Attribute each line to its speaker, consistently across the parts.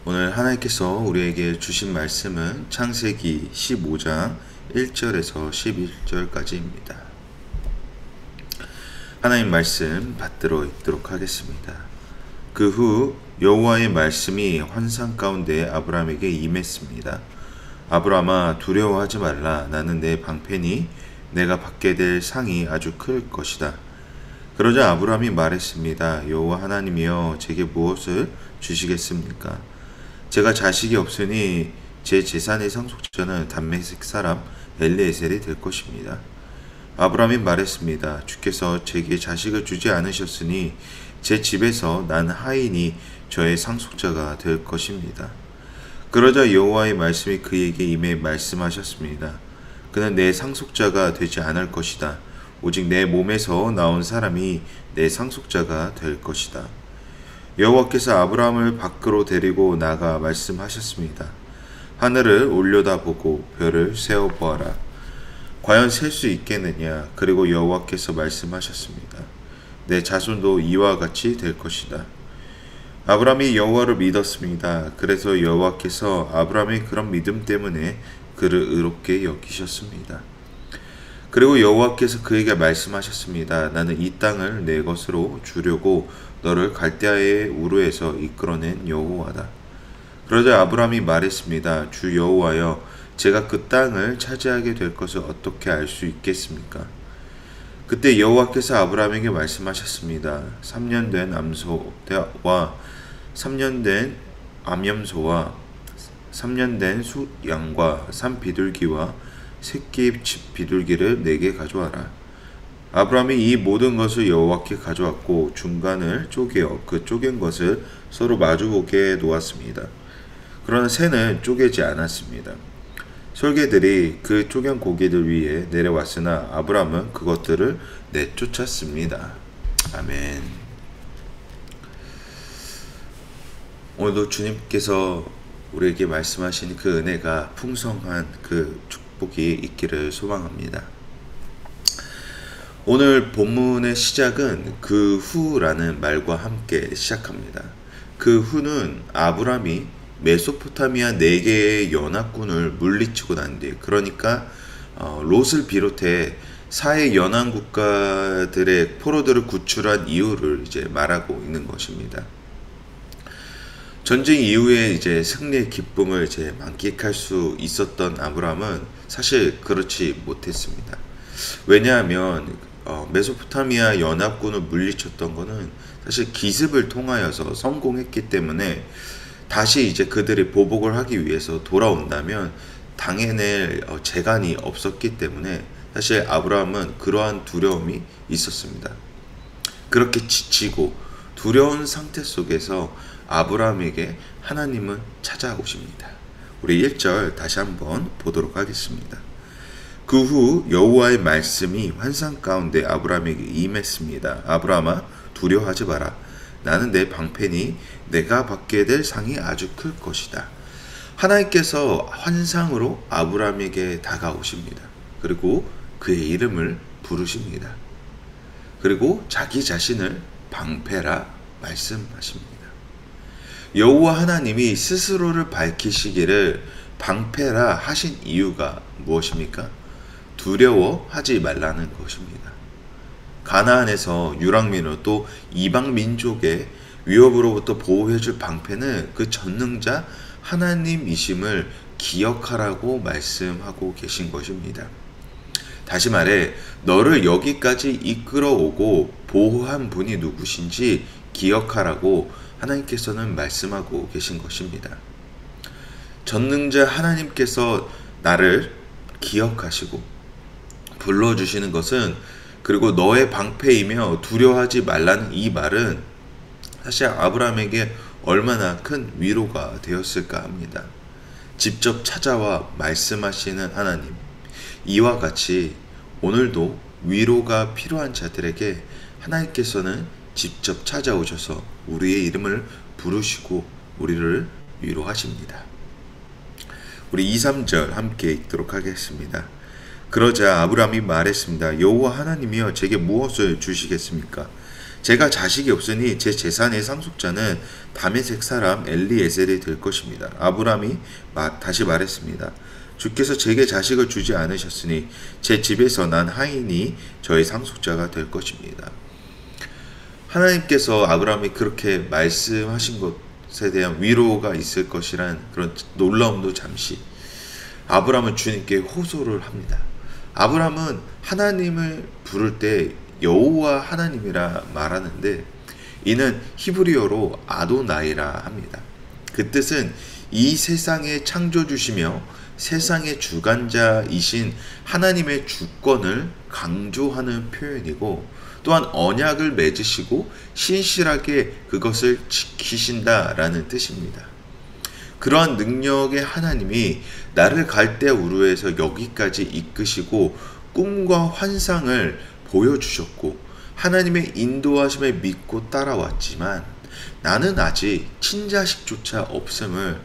Speaker 1: 오늘 하나님께서 우리에게 주신 말씀은 창세기 15장 1절에서 11절까지입니다. 하나님 말씀 받들어 읽도록 하겠습니다. 그 후 여호와의 말씀이 환상 가운데 아브라함에게 임했습니다. 아브라함아, 두려워하지 말라. 나는 내 방편이 내가 받게 될 상이 아주 클 것이다. 그러자 아브라함이 말했습니다. 여호와 하나님이여, 제게 무엇을 주시겠습니까? 제가 자식이 없으니 제 재산의 상속자는 담메색 사람 엘리에셀이 될 것입니다. 아브라함이 말했습니다. 주께서 제게 자식을 주지 않으셨으니 제 집에서 난 하인이 저의 상속자가 될 것입니다. 그러자 여호와의 말씀이 그에게 임해 말씀하셨습니다. 그는 내 상속자가 되지 않을 것이다. 오직 내 몸에서 나온 사람이 내 상속자가 될 것이다. 여호와께서 아브라함을 밖으로 데리고 나가 말씀하셨습니다. 하늘을 올려다보고 별을 세어보아라. 과연 셀 수 있겠느냐? 그리고 여호와께서 말씀하셨습니다. 내 자손도 이와 같이 될 것이다. 아브라함이 여호와를 믿었습니다. 그래서 여호와께서 아브라함의 그런 믿음 때문에 그를 의롭게 여기셨습니다. 그리고 여호와께서 그에게 말씀하셨습니다. 나는 이 땅을 내 것으로 주려고 너를 갈대아의 우르에서 이끌어낸 여호와다. 그러자 아브라함이 말했습니다. 주 여호와여, 제가 그 땅을 차지하게 될 것을 어떻게 알 수 있겠습니까? 그때 여호와께서 아브라함에게 말씀하셨습니다. 3년 된 암소와 3년 된 암염소와 3년 된 숫양과 산 비둘기와 새끼 비둘기를 내게 가져와라. 아브라함이 이 모든 것을 여호와께 가져왔고 중간을 쪼개어 그 쪼갠 것을 서로 마주보게 놓았습니다. 그러나 새는 쪼개지 않았습니다. 솔개들이 그 쪼갠 고기들 위에 내려왔으나 아브라함은 그것들을 내쫓았습니다. 아멘. 오늘도 주님께서 우리에게 말씀하신 그 은혜가 풍성한 그 축복이 있기를 소망합니다. 오늘 본문의 시작은 그 후라는 말과 함께 시작합니다. 그 후는 아브라함이 메소포타미아 4개의 연합군을 물리치고 난 뒤, 그러니까 롯을 비롯해 사해 연안 국가들의 포로들을 구출한 이유를 이제 말하고 있는 것입니다. 전쟁 이후에 이제 승리의 기쁨을 이제 만끽할 수 있었던 아브라함은 사실 그렇지 못했습니다. 왜냐하면 메소포타미아 연합군을 물리쳤던 것은 사실 기습을 통하여서 성공했기 때문에 다시 이제 그들이 보복을 하기 위해서 돌아온다면 당해낼 재간이 없었기 때문에 사실 아브라함은 그러한 두려움이 있었습니다. 그렇게 지치고 두려운 상태 속에서 아브라함에게 하나님은 찾아오십니다. 우리 1절 다시 한번 보도록 하겠습니다. 그 후 여호와의 말씀이 환상 가운데 아브라함에게 임했습니다. 아브라함아, 두려워하지 마라. 나는 내 방편이 내가 받게 될 상이 아주 클 것이다. 하나님께서 환상으로 아브라함에게 다가오십니다. 그리고 그의 이름을 부르십니다. 그리고 자기 자신을 방패라 말씀하십니다. 여호와 하나님이 스스로를 밝히시기를 방패라 하신 이유가 무엇입니까? 두려워하지 말라는 것입니다. 가나안에서 유랑민으로 또 이방 민족의 위협으로부터 보호해줄 방패는 그 전능자 하나님이심을 기억하라고 말씀하고 계신 것입니다. 다시 말해, 너를 여기까지 이끌어오고 보호한 분이 누구신지 기억하라고 하나님께서는 말씀하고 계신 것입니다. 전능자 하나님께서 나를 기억하시고 불러주시는 것은, 그리고 너의 방패이며 두려워하지 말라는 이 말은 사실 아브라함에게 얼마나 큰 위로가 되었을까 합니다. 직접 찾아와 말씀하시는 하나님, 이와 같이 오늘도 위로가 필요한 자들에게 하나님께서는 직접 찾아오셔서 우리의 이름을 부르시고 우리를 위로하십니다. 우리 2, 3절 함께 읽도록 하겠습니다. 그러자 아브라함이 말했습니다. 여호와 하나님이여, 제게 무엇을 주시겠습니까? 제가 자식이 없으니 제 재산의 상속자는 다메섹 사람 엘리에셀이 될 것입니다. 아브라함이 다시 말했습니다. 주께서 제게 자식을 주지 않으셨으니 제 집에서 난 하인이 저의 상속자가 될 것입니다. 하나님께서 아브라함이 그렇게 말씀하신 것에 대한 위로가 있을 것이란 그런 놀라움도 잠시 아브라함은 주님께 호소를 합니다. 아브라함은 하나님을 부를 때 여호와 하나님이라 말하는데 이는 히브리어로 아도나이라 합니다. 그 뜻은 이 세상의 창조주시며 세상의 주관자이신 하나님의 주권을 강조하는 표현이고 또한 언약을 맺으시고 신실하게 그것을 지키신다라는 뜻입니다. 그러한 능력의 하나님이 나를 갈대 우르에서 여기까지 이끄시고 꿈과 환상을 보여주셨고 하나님의 인도하심을 믿고 따라왔지만 나는 아직 친자식조차 없음을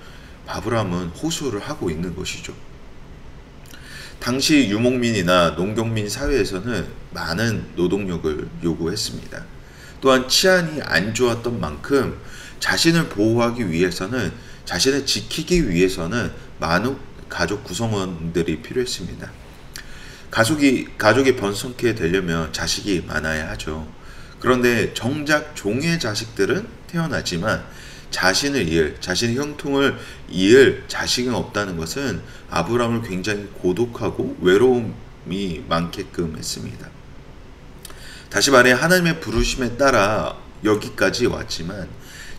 Speaker 1: 아브라함은 호소를 하고 있는 것이죠. 당시 유목민이나 농경민 사회에서는 많은 노동력을 요구했습니다. 또한 치안이 안 좋았던 만큼 자신을 보호하기 위해서는 자신을 지키기 위해서는 많은 가족 구성원들이 필요했습니다. 가족이 번성케 되려면 자식이 많아야 하죠. 그런데 정작 종의 자식들은 태어나지만 자신의 형통을 이을 자식이 없다는 것은 아브라함을 굉장히 고독하고 외로움이 많게끔 했습니다. 다시 말해 하나님의 부르심에 따라 여기까지 왔지만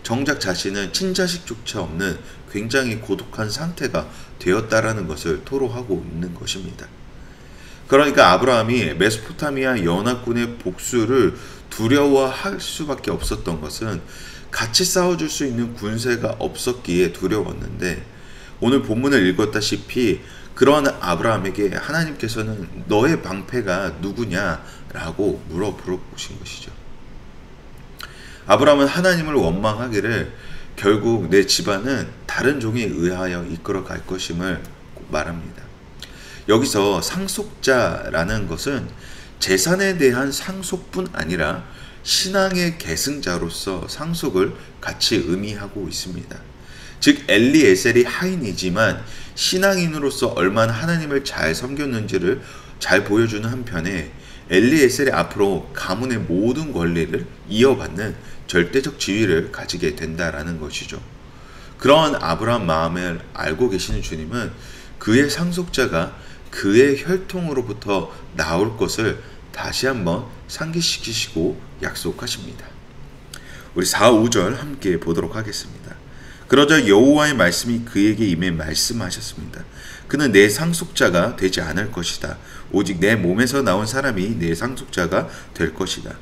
Speaker 1: 정작 자신은 친자식조차 없는 굉장히 고독한 상태가 되었다라는 것을 토로하고 있는 것입니다. 그러니까 아브라함이 메소포타미아 연합군의 복수를 두려워할 수밖에 없었던 것은 같이 싸워줄 수 있는 군세가 없었기에 두려웠는데 오늘 본문을 읽었다시피 그러한 아브라함에게 하나님께서는 너의 방패가 누구냐라고 물어보신 것이죠. 아브라함은 하나님을 원망하기를 결국 내 집안은 다른 종에 의하여 이끌어 갈 것임을 말합니다. 여기서 상속자라는 것은 재산에 대한 상속뿐 아니라 신앙의 계승자로서 상속을 같이 의미하고 있습니다. 즉 엘리에셀이 하인이지만 신앙인으로서 얼마나 하나님을 잘 섬겼는지를 잘 보여주는 한편에 엘리에셀이 앞으로 가문의 모든 권리를 이어받는 절대적 지위를 가지게 된다라는 것이죠. 그러한 아브라함 마음을 알고 계시는 주님은 그의 상속자가 그의 혈통으로부터 나올 것을 다시 한번 상기시키시고 약속하십니다. 우리 4, 5절 함께 보도록 하겠습니다. 그러자 여호와의 말씀이 그에게 임해 말씀하셨습니다. 그는 내 상속자가 되지 않을 것이다. 오직 내 몸에서 나온 사람이 내 상속자가 될 것이다.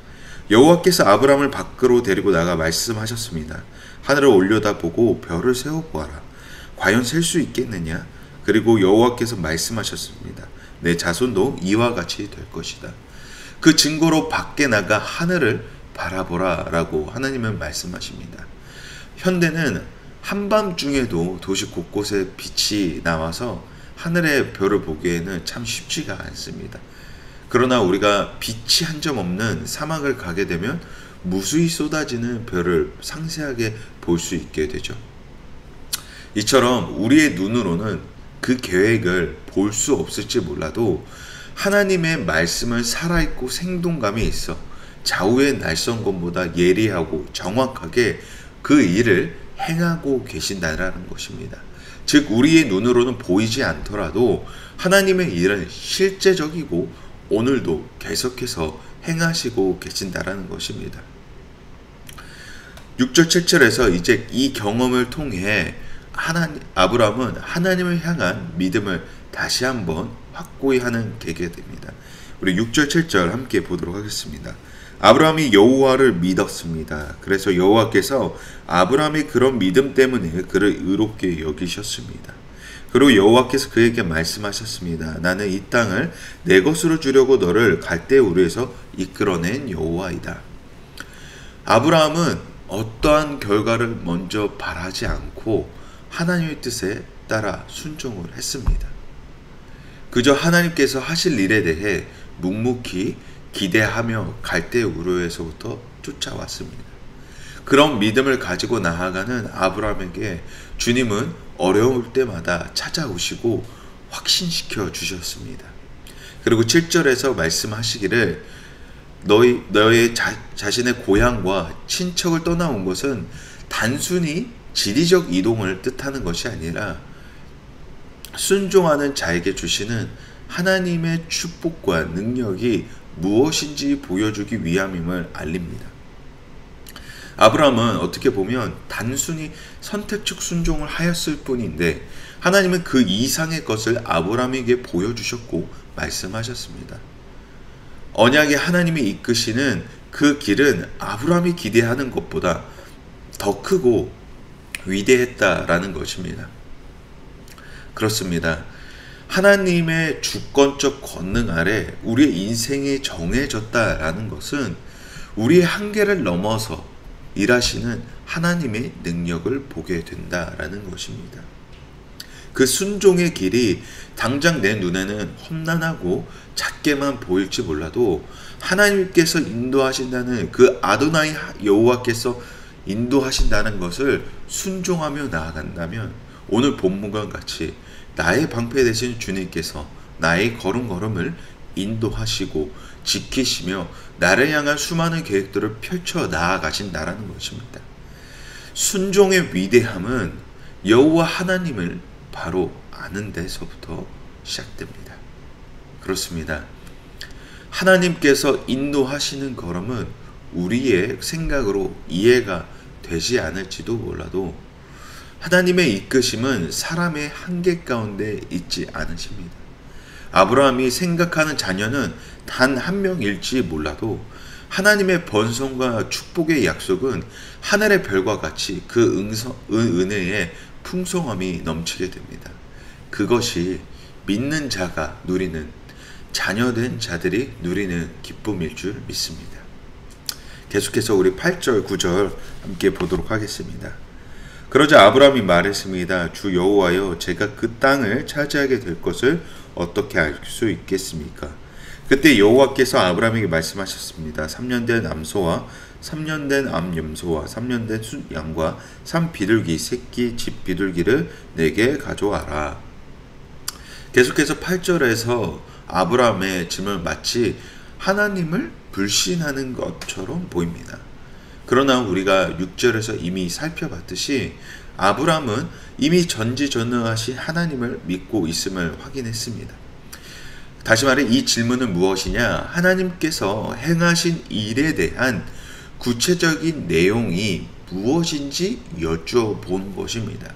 Speaker 1: 여호와께서 아브라함을 밖으로 데리고 나가 말씀하셨습니다. 하늘을 올려다보고 별을 세어보아라. 과연 셀 수 있겠느냐? 그리고 여호와께서 말씀하셨습니다. 내 자손도 이와 같이 될 것이다. 그 증거로 밖에 나가 하늘을 바라보라 라고 하나님은 말씀하십니다. 현대는 한밤중에도 도시 곳곳에 빛이 나와서 하늘의 별을 보기에는 참 쉽지가 않습니다. 그러나 우리가 빛이 한 점 없는 사막을 가게 되면 무수히 쏟아지는 별을 상세하게 볼 수 있게 되죠. 이처럼 우리의 눈으로는 그 계획을 볼 수 없을지 몰라도 하나님의 말씀은 살아있고 생동감이 있어 좌우의 날선검보다 예리하고 정확하게 그 일을 행하고 계신다라는 것입니다. 즉 우리의 눈으로는 보이지 않더라도 하나님의 일은 실제적이고 오늘도 계속해서 행하시고 계신다라는 것입니다. 6절 7절에서 이제 이 경험을 통해 아브라함은 하나님을 향한 믿음을 다시 한번 확고히 하는 계기가 됩니다. 우리 6절 7절 함께 보도록 하겠습니다. 아브라함이 여호와를 믿었습니다. 그래서 여호와께서 아브라함의 그런 믿음 때문에 그를 의롭게 여기셨습니다. 그리고 여호와께서 그에게 말씀하셨습니다. 나는 이 땅을 내 것으로 주려고 너를 갈대 우르에서 이끌어낸 여호와이다. 아브라함은 어떠한 결과를 먼저 바라지 않고 하나님의 뜻에 따라 순종을 했습니다. 그저 하나님께서 하실 일에 대해 묵묵히 기대하며 갈대 우르에서부터 쫓아왔습니다. 그런 믿음을 가지고 나아가는 아브라함에게 주님은 어려울 때마다 찾아오시고 확신시켜 주셨습니다. 그리고 7절에서 말씀하시기를 너의 자신의 고향과 친척을 떠나온 것은 단순히 지리적 이동을 뜻하는 것이 아니라 순종하는 자에게 주시는 하나님의 축복과 능력이 무엇인지 보여주기 위함임을 알립니다. 아브라함은 어떻게 보면 단순히 선택적 순종을 하였을 뿐인데 하나님은 그 이상의 것을 아브라함에게 보여주셨고 말씀하셨습니다. 언약의 하나님이 이끄시는 그 길은 아브라함이 기대하는 것보다 더 크고 위대했다라는 것입니다. 그렇습니다. 하나님의 주권적 권능 아래 우리의 인생이 정해졌다라는 것은 우리의 한계를 넘어서 일하시는 하나님의 능력을 보게 된다라는 것입니다. 그 순종의 길이 당장 내 눈에는 험난하고 작게만 보일지 몰라도 하나님께서 인도하신다는 그 아도나이 여호와께서 인도하신다는 것을 순종하며 나아간다면 오늘 본문과 같이 나의 방패 되신 주님께서 나의 걸음걸음을 인도하시고 지키시며 나를 향한 수많은 계획들을 펼쳐 나아가신다라는 것입니다. 순종의 위대함은 여호와 하나님을 바로 아는 데서부터 시작됩니다. 그렇습니다. 하나님께서 인도하시는 걸음은 우리의 생각으로 이해가 되지 않을지도 몰라도 하나님의 이끄심은 사람의 한계 가운데 있지 않으십니다. 아브라함이 생각하는 자녀는 단 한 명일지 몰라도 하나님의 번성과 축복의 약속은 하늘의 별과 같이 그 은혜의 풍성함이 넘치게 됩니다. 그것이 믿는 자가 누리는, 자녀된 자들이 누리는 기쁨일 줄 믿습니다. 계속해서 우리 8절, 9절 함께 보도록 하겠습니다. 그러자 아브라함이 말했습니다. 주 여호와여, 제가 그 땅을 차지하게 될 것을 어떻게 알 수 있겠습니까? 그때 여호와께서 아브라함에게 말씀하셨습니다. 3년 된 암소와 3년 된 암염소와 3년 된 숫양과 3비둘기 새끼 집 비둘기를 내게 가져와라. 계속해서 8절에서 아브라함의 짐은 마치 하나님을 불신하는 것처럼 보입니다. 그러나 우리가 6절에서 이미 살펴봤듯이 아브라함은 이미 전지전능하신 하나님을 믿고 있음을 확인했습니다. 다시 말해 이 질문은 무엇이냐? 하나님께서 행하신 일에 대한 구체적인 내용이 무엇인지 여쭤본 것입니다.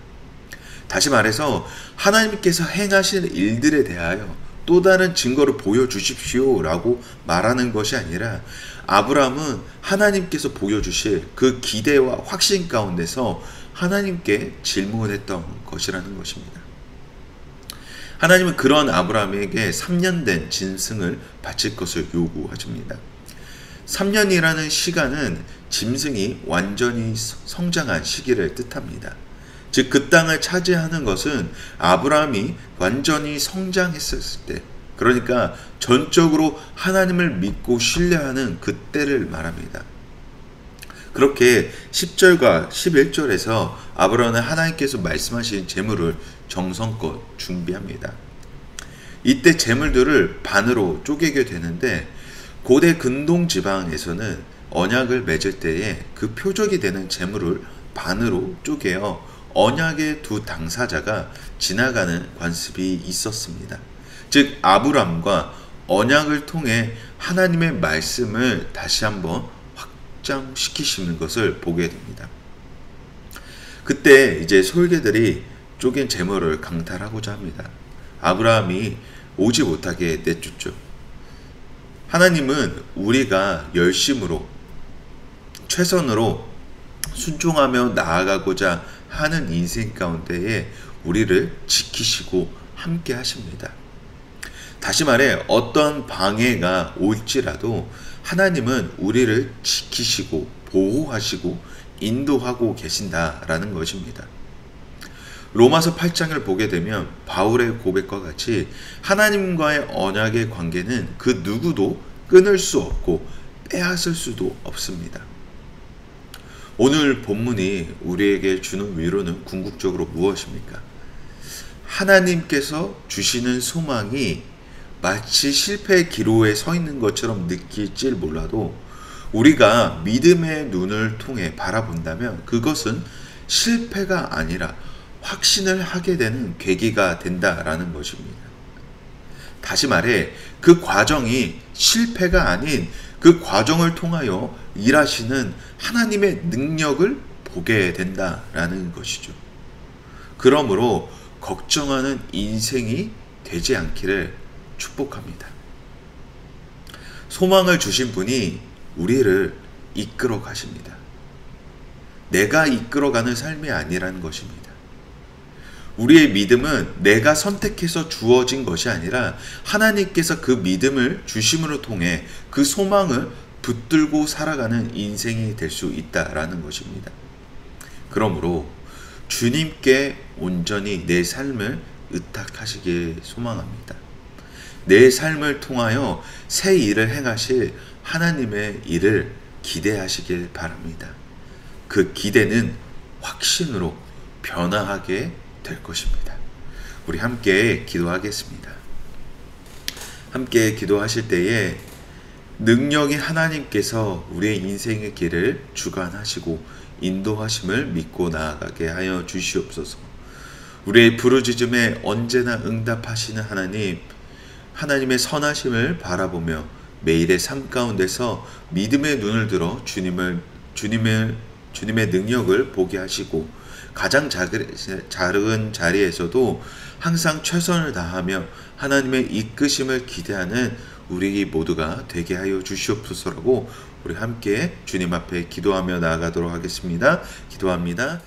Speaker 1: 다시 말해서 하나님께서 행하신 일들에 대하여 또 다른 증거를 보여주십시오 라고 말하는 것이 아니라 아브라함은 하나님께서 보여주실 그 기대와 확신 가운데서 하나님께 질문했던 것이라는 것입니다. 하나님은 그런 아브라함에게 3년 된 짐승을 바칠 것을 요구하십니다. 3년이라는 시간은 짐승이 완전히 성장한 시기를 뜻합니다. 즉 그 땅을 차지하는 것은 아브라함이 완전히 성장했었을 때, 그러니까 전적으로 하나님을 믿고 신뢰하는 그때를 말합니다. 그렇게 10절과 11절에서 아브라함은 하나님께서 말씀하신 제물을 정성껏 준비합니다. 이때 제물들을 반으로 쪼개게 되는데 고대 근동 지방에서는 언약을 맺을 때에 그 표적이 되는 제물을 반으로 쪼개어 언약의 두 당사자가 지나가는 관습이 있었습니다. 즉 아브람과 언약을 통해 하나님의 말씀을 다시 한번 확장시키시는 것을 보게 됩니다. 그때 이제 솔개들이 쪼갠 제물을 강탈하고자 합니다. 아브라함이 오지 못하게 내쫓죠. 하나님은 우리가 열심으로 최선으로 순종하며 나아가고자 하는 인생 가운데에 우리를 지키시고 함께 하십니다. 다시 말해 어떠한 방해가 올지라도 하나님은 우리를 지키시고 보호하시고 인도하고 계신다라는 것입니다. 로마서 8장을 보게 되면 바울의 고백과 같이 하나님과의 언약의 관계는 그 누구도 끊을 수 없고 빼앗을 수도 없습니다. 오늘 본문이 우리에게 주는 위로는 궁극적으로 무엇입니까? 하나님께서 주시는 소망이 마치 실패의 기로에 서 있는 것처럼 느낄지 몰라도 우리가 믿음의 눈을 통해 바라본다면 그것은 실패가 아니라 확신을 하게 되는 계기가 된다라는 것입니다. 다시 말해 그 과정이 실패가 아닌 그 과정을 통하여 일하시는 하나님의 능력을 보게 된다라는 것이죠. 그러므로 걱정하는 인생이 되지 않기를 축복합니다. 소망을 주신 분이 우리를 이끌어 가십니다. 내가 이끌어가는 삶이 아니라는 것입니다. 우리의 믿음은 내가 선택해서 주어진 것이 아니라 하나님께서 그 믿음을 주심으로 통해 그 소망을 붙들고 살아가는 인생이 될 수 있다라는 것입니다. 그러므로 주님께 온전히 내 삶을 의탁하시길 소망합니다. 내 삶을 통하여 새 일을 행하실 하나님의 일을 기대하시길 바랍니다. 그 기대는 확신으로 변화하게 될 것입니다. 우리 함께 기도하겠습니다. 함께 기도하실 때에 능력이 하나님께서 우리의 인생의 길을 주관하시고 인도하심을 믿고 나아가게 하여 주시옵소서. 우리의 부르짖음에 언제나 응답하시는 하나님, 하나님의 선하심을 바라보며 매일의 삶 가운데서 믿음의 눈을 들어 주님의 능력을 보게 하시고 가장 작은 자리에서도 항상 최선을 다하며 하나님의 이끄심을 기대하는 우리 모두가 되게 하여 주시옵소서라고 우리 함께 주님 앞에 기도하며 나아가도록 하겠습니다. 기도합니다.